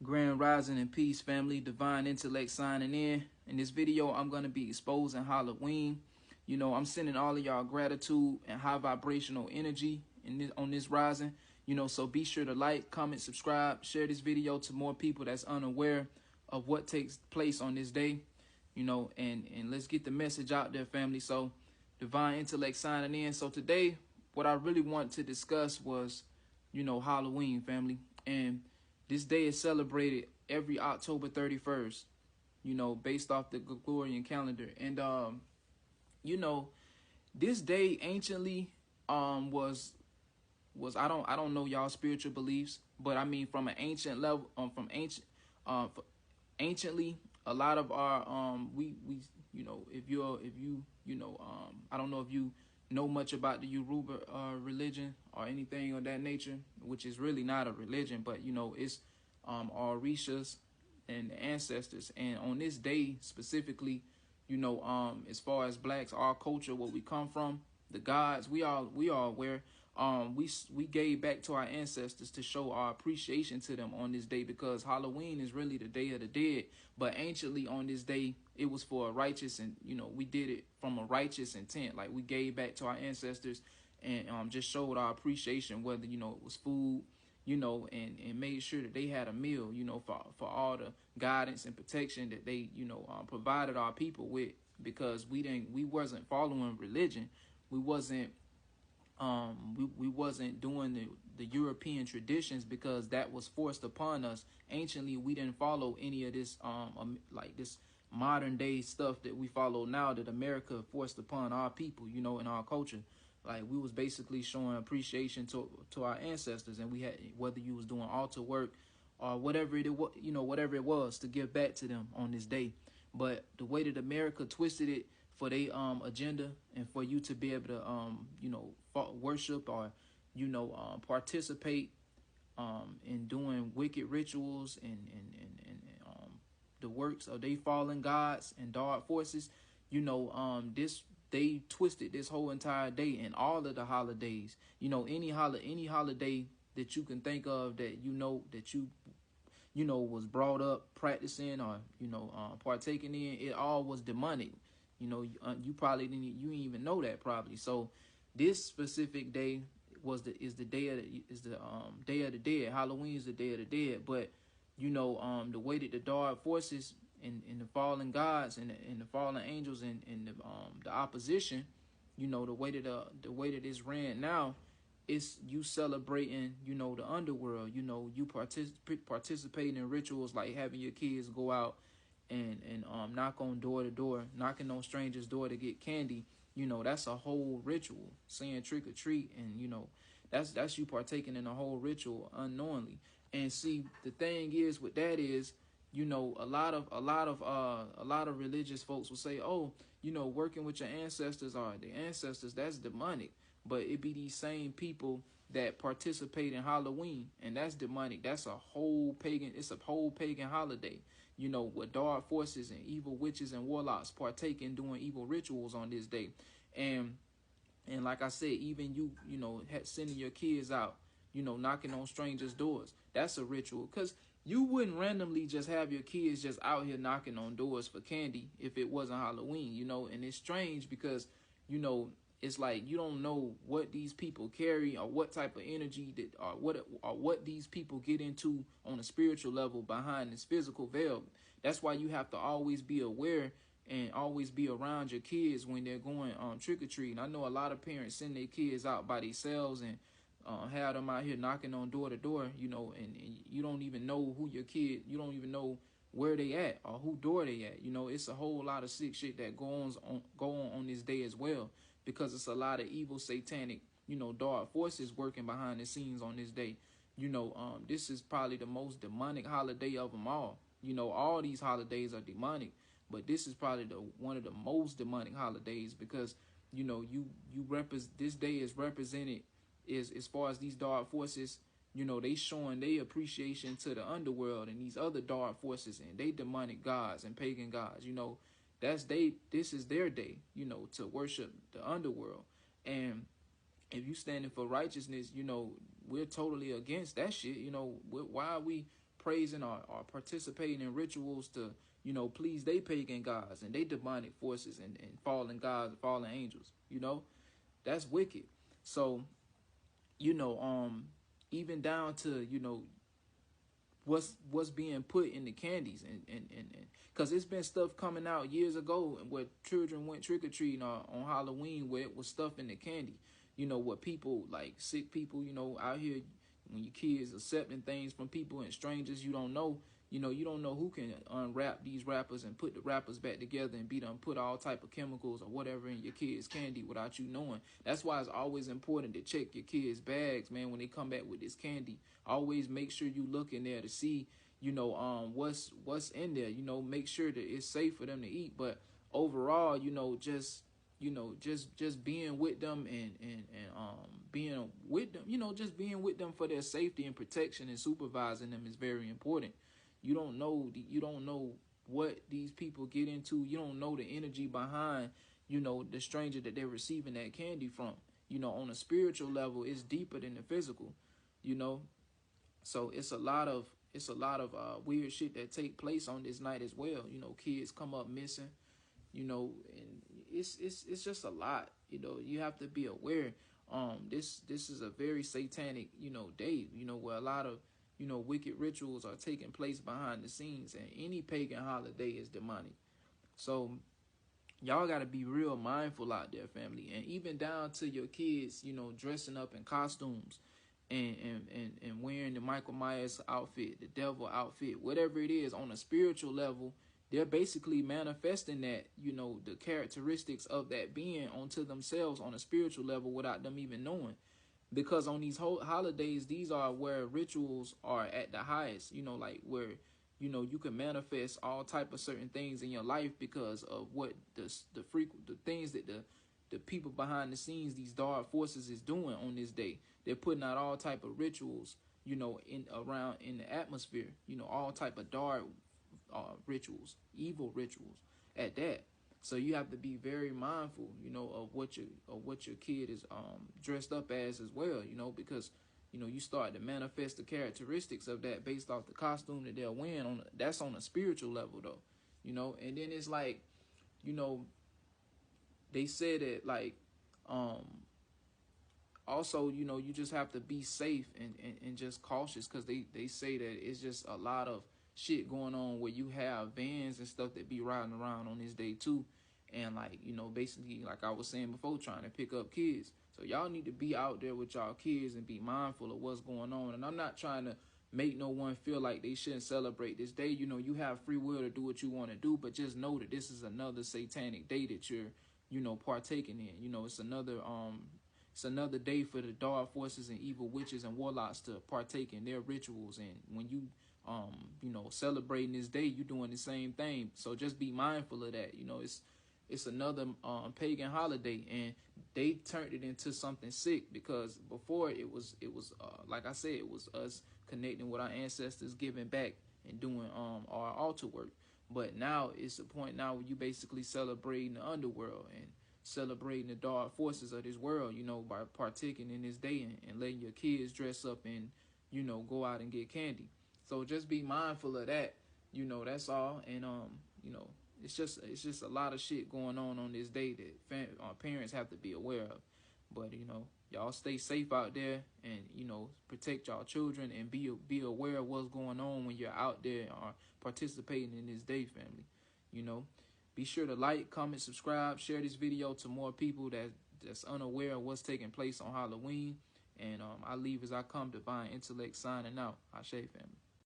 Grand Rising and Peace, family. Divine Intellect signing in. In this video, I'm going to be exposing Halloween. I'm sending all of y'all gratitude and high vibrational energy on this rising. So be sure to like, comment, subscribe, share this video to more people that's unaware of what takes place on this day. And let's get the message out there, family. So Divine Intellect signing in. So today, what I really want to discuss was, Halloween, family. And this day is celebrated every October 31st, based off the Gregorian calendar. And, this day anciently was I don't know y'all spiritual beliefs, but I mean from an ancient level, anciently, a lot of our we if you I don't know if you know much about the Yoruba religion or anything of that nature, which is really not a religion, but it's our rishas and ancestors. And on this day specifically, as far as blacks, our culture, where we come from, the gods, we all aware. We gave back to our ancestors to show our appreciation to them on this day, because Halloween is really the Day of the Dead. But anciently on this day, it was for a righteous, and we did it from a righteous intent. Like, we gave back to our ancestors and just showed our appreciation, whether it was food, and made sure that they had a meal, for all the guidance and protection that they provided our people with, because we wasn't following religion. We wasn't we wasn't doing the European traditions, because that was forced upon us. Anciently, we didn't follow any of this like this modern day stuff that we follow now, that America forced upon our people, in our culture. Like, we was basically showing appreciation to our ancestors, and we had, whether you was doing altar work or whatever it was, whatever it was, to give back to them on this day. But the way that America twisted it for their agenda, and for you to be able to worship or participate in doing wicked rituals and the works of they fallen gods and dark forces, this, they twisted this whole entire day and all of the holidays. Any holiday that you can think of that that you was brought up practicing or partaking in, it all was demonic. You probably didn't even know that, probably. So this specific day is the day of the dead. Halloween is the Day of the Dead. But the way that the dark forces and the fallen gods and the fallen angels and the opposition, the way that it's ran now, it's you celebrating, the underworld. You participating in rituals like having your kids go out and knock on door to door, knocking on strangers' door to get candy. That's a whole ritual. Saying trick or treat, and that's you partaking in a whole ritual unknowingly. And see, the thing is with that is, a lot of religious folks will say, oh, working with your ancestors or the ancestors, that's demonic. But it be these same people that participate in Halloween, and that's demonic. That's a whole pagan. It's a whole pagan holiday. With dark forces and evil witches and warlocks partake in doing evil rituals on this day. And like I said, even you sending your kids out, knocking on strangers' doors, that's a ritual. Because you wouldn't randomly just have your kids just out here knocking on doors for candy if it wasn't Halloween, and it's strange because, it's like you don't know what these people carry or what type of energy that or what these people get into on a spiritual level behind this physical veil. That's why you have to always be aware and always be around your kids when they're going trick-or-treating. I know a lot of parents send their kids out by themselves and have them out here knocking on door to door, and you don't even know who your kid, you don't even know where they at or who door they at. It's a whole lot of sick shit that go on this day as well, because it's a lot of evil, satanic, dark forces working behind the scenes on this day. This is probably the most demonic holiday of them all. All these holidays are demonic, but this is probably one of the most demonic holidays, because this day is represented as far as these dark forces. They showing their appreciation to the underworld and these other dark forces and they demonic gods and pagan gods. This is their day, to worship the underworld. And if you standing for righteousness, we're totally against that shit. Why are we praising or participating in rituals to, you know, please they pagan gods and they demonic forces and fallen gods, fallen angels, you know, that's wicked. So, you know, even down to, you know, what's being put in the candies and because it's been stuff coming out years ago where children went trick-or-treating on Halloween where it was stuff in the candy, you know, what people like sick people, you know, out here when your kids accepting things from people and strangers you don't know, you know, you don't know who can unwrap these wrappers and put the wrappers back together and be done put all type of chemicals or whatever in your kids' candy without you knowing. That's why it's always important to check your kids' bags, man, when they come back with this candy. Always make sure you look in there to see, you know, what's in there. You know, make sure that it's safe for them to eat. But overall, you know, just being with them and being with them, you know, just being with them for their safety and protection and supervising them is very important. You don't know what these people get into. You don't know the energy behind, you know, the stranger that they're receiving that candy from. You know, on a spiritual level, it's deeper than the physical, you know. So it's a lot of weird shit that take place on this night as well. You know, kids come up missing, you know, and it's just a lot. You know, you have to be aware. This is a very satanic, you know, day, you know, where a lot of, you know, wicked rituals are taking place behind the scenes, and any pagan holiday is demonic. So y'all got to be real mindful out there, family, and even down to your kids, you know, dressing up in costumes and wearing the Michael Myers outfit, the devil outfit, whatever it is. On a spiritual level, they're basically manifesting that, you know, the characteristics of that being onto themselves on a spiritual level without them even knowing. Because on these whole holidays, these are where rituals are at the highest, you know, like where, you know, you can manifest all type of certain things in your life because of what the things that the people behind the scenes, these dark forces, is doing on this day. They're putting out all type of rituals, you know, in the atmosphere, you know, all type of dark rituals, evil rituals at that. So you have to be very mindful, you know, of what your kid is dressed up as well, you know, because, you know, you start to manifest the characteristics of that based off the costume that they're wearing. That's on a spiritual level, though, you know. And then it's like, you know, they said that, like, also, you know, you just have to be safe and just cautious, because they say that it's just a lot of shit going on where you have vans and stuff that be riding around on this day too, and like, you know, basically, like I was saying before, trying to pick up kids. So y'all need to be out there with y'all kids and be mindful of what's going on. And I'm not trying to make no one feel like they shouldn't celebrate this day. You know, you have free will to do what you want to do, but just know that this is another satanic day that you're, you know, partaking in. You know, it's another day for the dark forces and evil witches and warlocks to partake in their rituals. And when you you know, celebrating this day, you're doing the same thing. So just be mindful of that. You know, it's another pagan holiday, and they turned it into something sick, because before it was like I said, it was us connecting with our ancestors, giving back and doing our altar work. But now it's a point now where you basically celebrating the underworld and celebrating the dark forces of this world, you know, by partaking in this day and letting your kids dress up and, you know, go out and get candy. So just be mindful of that, you know, that's all. And, you know, it's just a lot of shit going on this day that parents have to be aware of. But, you know, y'all stay safe out there and, you know, protect y'all children and be aware of what's going on when you're out there or participating in this day, family. You know, be sure to like, comment, subscribe, share this video to more people that's unaware of what's taking place on Halloween. And I leave as I come, divine intellect signing out. Ashe, family.